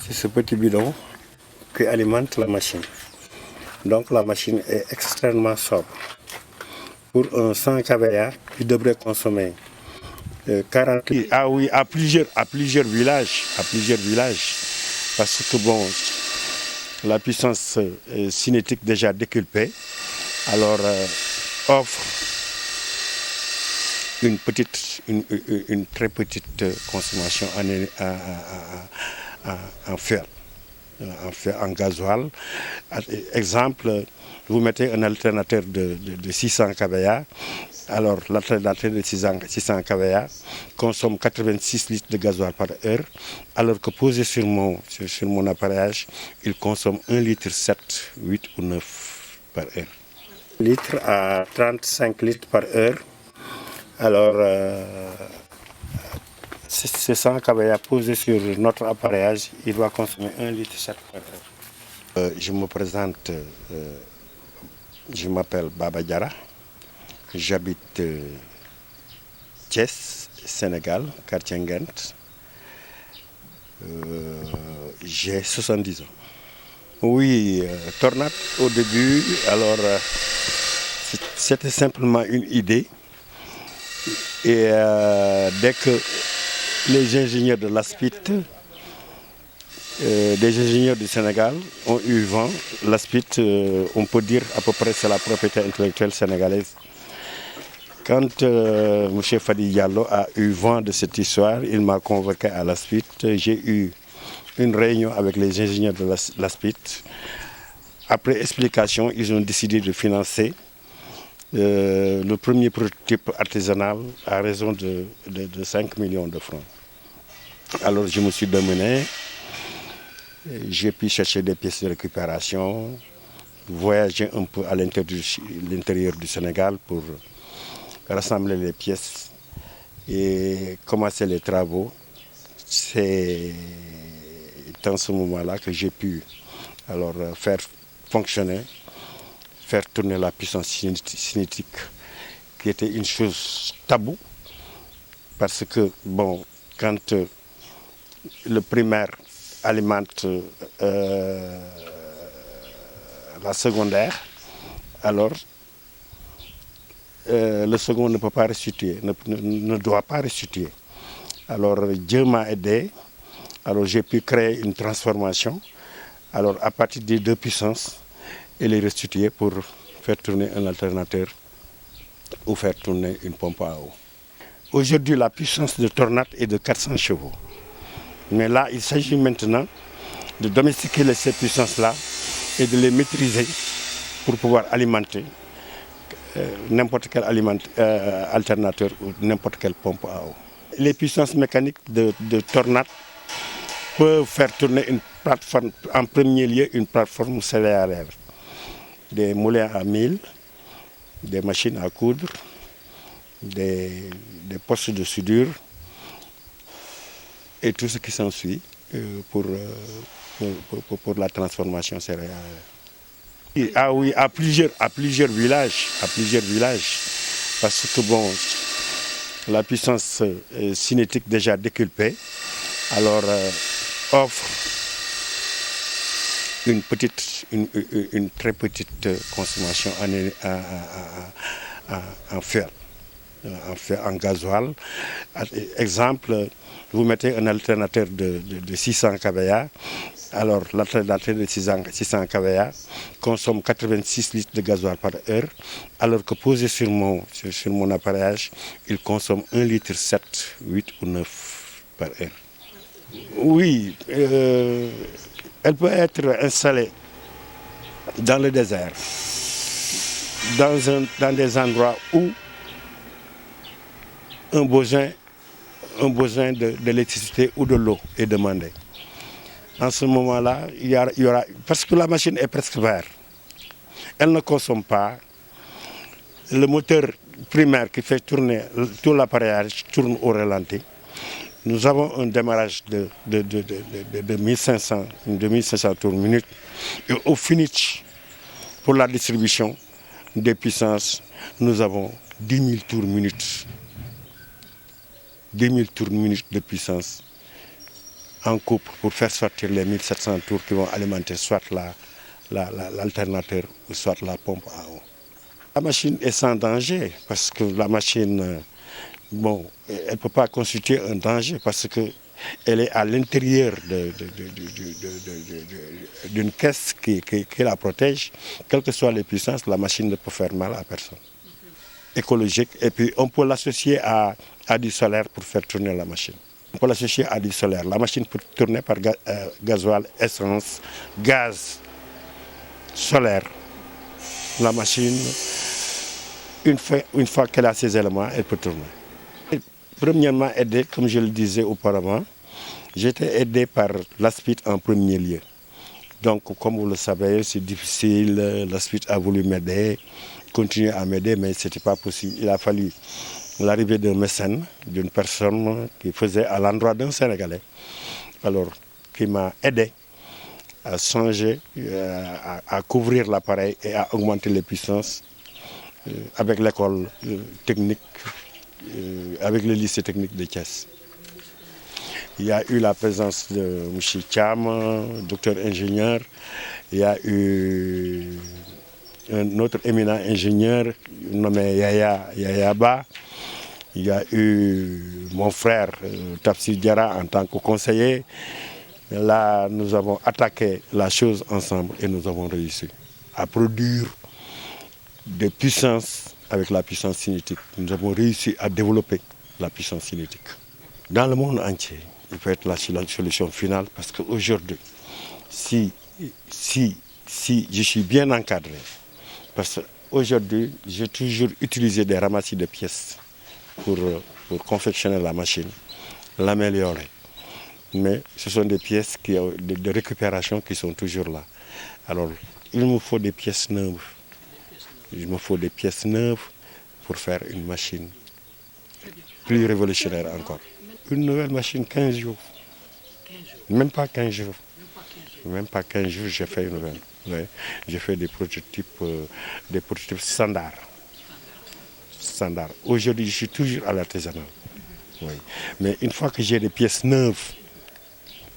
C'est ce petit bidon qui alimente la machine. Donc la machine est extrêmement sobre. Pour un 100 kVA, il devrait consommer 40 litres. Ah oui, à plusieurs villages. Parce que bon, la puissance cinétique déjà décuplée, alors offre une très petite consommation en fer, en gasoil. Exemple, vous mettez un alternateur de 600 kVA, alors l'alternateur de 600 kVA consomme 86 litres de gasoil par heure, alors que posé sur mon appareillage, il consomme 1,7 litre, 8 ou 9 par heure. Litre à 35 litres par heure. Alors, ces 100 kVA posés sur notre appareillage, il doit consommer 1,7 litre par heure. Je me présente, je m'appelle Baba Diarra, j'habite Thiès, Sénégal, quartier Nguent. J'ai 70 ans. Oui, Tornat au début, alors c'était simplement une idée. Et dès que les ingénieurs de l'ASPIT, des ingénieurs du Sénégal ont eu vent, l'ASPIT, on peut dire à peu près c'est la propriété intellectuelle sénégalaise. Quand M. Fadi Diallo a eu vent de cette histoire, il m'a convoqué à l'ASPIT. J'ai eu une réunion avec les ingénieurs de l'ASPIT. Après explication, ils ont décidé de financer le premier prototype artisanal à raison de 5 millions de francs. Alors je me suis démené, j'ai pu chercher des pièces de récupération, voyager un peu à l'intérieur du Sénégal pour rassembler les pièces et commencer les travaux. C'est dans ce moment-là que j'ai pu alors faire fonctionner, faire tourner la puissance cinétique, qui était une chose taboue, parce que, bon, quand le primaire alimente la secondaire, alors le second ne peut pas restituer, ne doit pas restituer. Alors Dieu m'a aidé, alors j'ai pu créer une transformation, alors à partir des deux puissances, et les restituer pour faire tourner un alternateur ou faire tourner une pompe à eau. Aujourd'hui, la puissance de Tornat est de 400 chevaux. Mais là, il s'agit maintenant de domestiquer ces puissances-là et de les maîtriser pour pouvoir alimenter n'importe quel alternateur ou n'importe quelle pompe à eau. Les puissances mécaniques de Tornat peuvent faire tourner une plateforme, en premier lieu une plateforme céréalière, des moulins à mil, des machines à coudre, des postes de soudure et tout ce qui s'ensuit pour la transformation céréalière. Ah oui, à plusieurs villages, parce que bon, la puissance cinétique déjà décuplée, alors offre une très petite consommation en fer, en gasoil. Exemple, vous mettez un alternateur de 600 kVA, alors l'alternateur de 600 kVA consomme 86 litres de gasoil par heure, alors que posé sur mon appareillage, il consomme 1,7 litre, 8 ou 9 par heure. Oui, elle peut être installée dans le désert, dans des endroits où un besoin d'électricité ou de l'eau est demandé. En ce moment-là, il y aura, parce que la machine est presque verte, elle ne consomme pas. Le moteur primaire qui fait tourner tout l'appareillage tourne au ralenti. Nous avons un démarrage de 1500 tours minute. Et au finish, pour la distribution des puissances, nous avons 10 000 tours minute. 10 000 tours minute de puissance en couple pour faire sortir les 1700 tours qui vont alimenter soit l'alternateur ou soit la pompe à eau. La machine est sans danger parce que la machine, bon, elle ne peut pas constituer un danger parce qu'elle est à l'intérieur d'une caisse qui la protège. Quelles que soient les puissances, la machine ne peut faire mal à personne. Écologique, et puis on peut l'associer à du solaire pour faire tourner la machine. On peut l'associer à du solaire. La machine peut tourner par gasoil, essence, gaz, solaire. La machine, une fois qu'elle a ces éléments, elle peut tourner. Premièrement, aidé, comme je le disais auparavant, j'étais aidé par l'ASPIT en premier lieu. Donc, comme vous le savez, c'est difficile, l'ASPIT a voulu m'aider, continuer à m'aider, mais ce n'était pas possible. Il a fallu l'arrivée d'un mécène, d'une personne qui faisait à l'endroit d'un Sénégalais, alors qui m'a aidé à changer, à couvrir l'appareil et à augmenter les puissances avec l'école technique, avec le lycée technique de Thiès. Il y a eu la présence de M. Cham, docteur ingénieur. Il y a eu un autre éminent ingénieur nommé Yaya Ba. Il y a eu mon frère Tafsir Diarra en tant que conseiller. Là, nous avons attaqué la chose ensemble et nous avons réussi à produire des puissances avec la puissance cinétique. Nous avons réussi à développer la puissance cinétique. Dans le monde entier, il peut être la solution finale parce qu'aujourd'hui, si je suis bien encadré, parce qu'aujourd'hui, j'ai toujours utilisé des ramassis de pièces pour confectionner la machine, l'améliorer. Mais ce sont des pièces de récupération qui sont toujours là. Alors, il me faut des pièces neuves. Il me faut des pièces neuves pour faire une machine plus révolutionnaire encore. Une nouvelle machine, 15 jours. Même pas 15 jours. Même pas 15 jours, j'ai fait une nouvelle. Oui. J'ai fait des prototypes standards. Aujourd'hui, je suis toujours à l'artisanal. Oui. Mais une fois que j'ai des pièces neuves,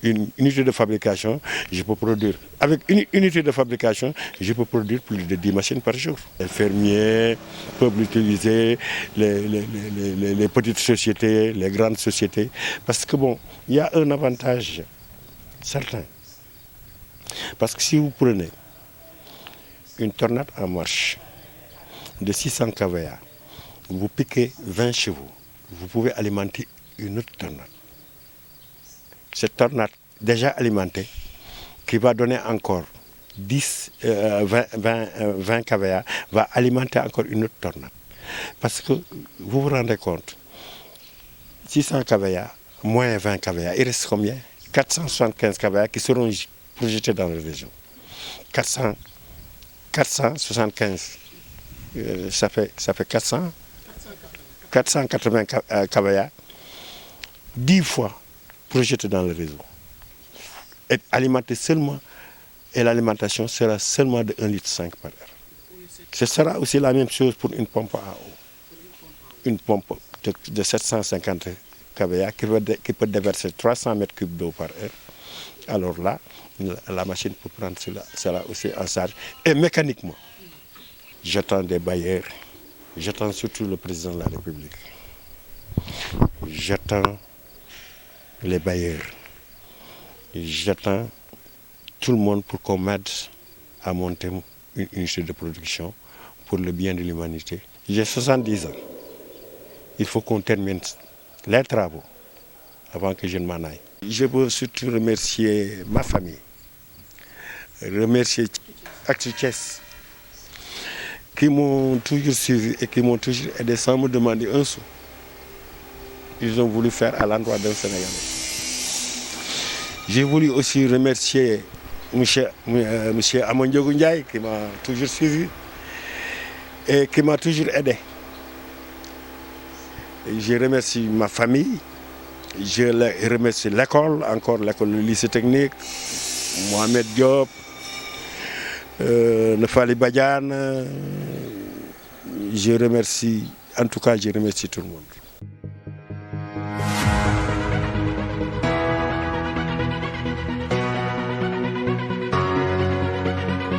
une unité de fabrication, je peux produire. Avec une unité de fabrication, je peux produire plus de 10 machines par jour. Les fermiers peuvent l'utiliser, les petites sociétés, les grandes sociétés. Parce que bon, il y a un avantage certain. Parce que si vous prenez une tornade en marche de 600 kVA, vous piquez 20 chevaux, vous pouvez alimenter une autre tornade. Cette tornade déjà alimentée, qui va donner encore 20 kVA, va alimenter encore une autre tornade. Parce que vous vous rendez compte, 600 kVA moins 20 kVA, il reste combien? 475 kVA qui seront projetés dans la région. 475, ça fait 480 kVA, 10 fois projeté dans le réseau. Et alimenté seulement, et l'alimentation sera seulement de 1,5 litre par heure. Ce sera aussi la même chose pour une pompe à eau. Une pompe de 750 kVA qui peut déverser 300 mètres cubes d'eau par heure. Alors là, la machine peut prendre cela aussi en charge. Et mécaniquement, j'attends des bailleurs, j'attends surtout le président de la République. J'attends les bailleurs. J'attends tout le monde pour qu'on m'aide à monter une unité de production pour le bien de l'humanité. J'ai 70 ans. Il faut qu'on termine les travaux avant que je ne m'en aille. Je veux surtout remercier ma famille, remercier Actu Thiès, qui m'ont toujours suivi et qui m'ont toujours aidé sans me demander un sou. Ils ont voulu faire à l'endroit d'un Sénégalais. J'ai voulu aussi remercier M. Amandiogo Ndiaye qui m'a toujours suivi et qui m'a toujours aidé. Et je remercie ma famille, je remercie l'école, encore l'école, le lycée technique, Mohamed Diop, Nefali Badiane. Je remercie, en tout cas, je remercie tout le monde.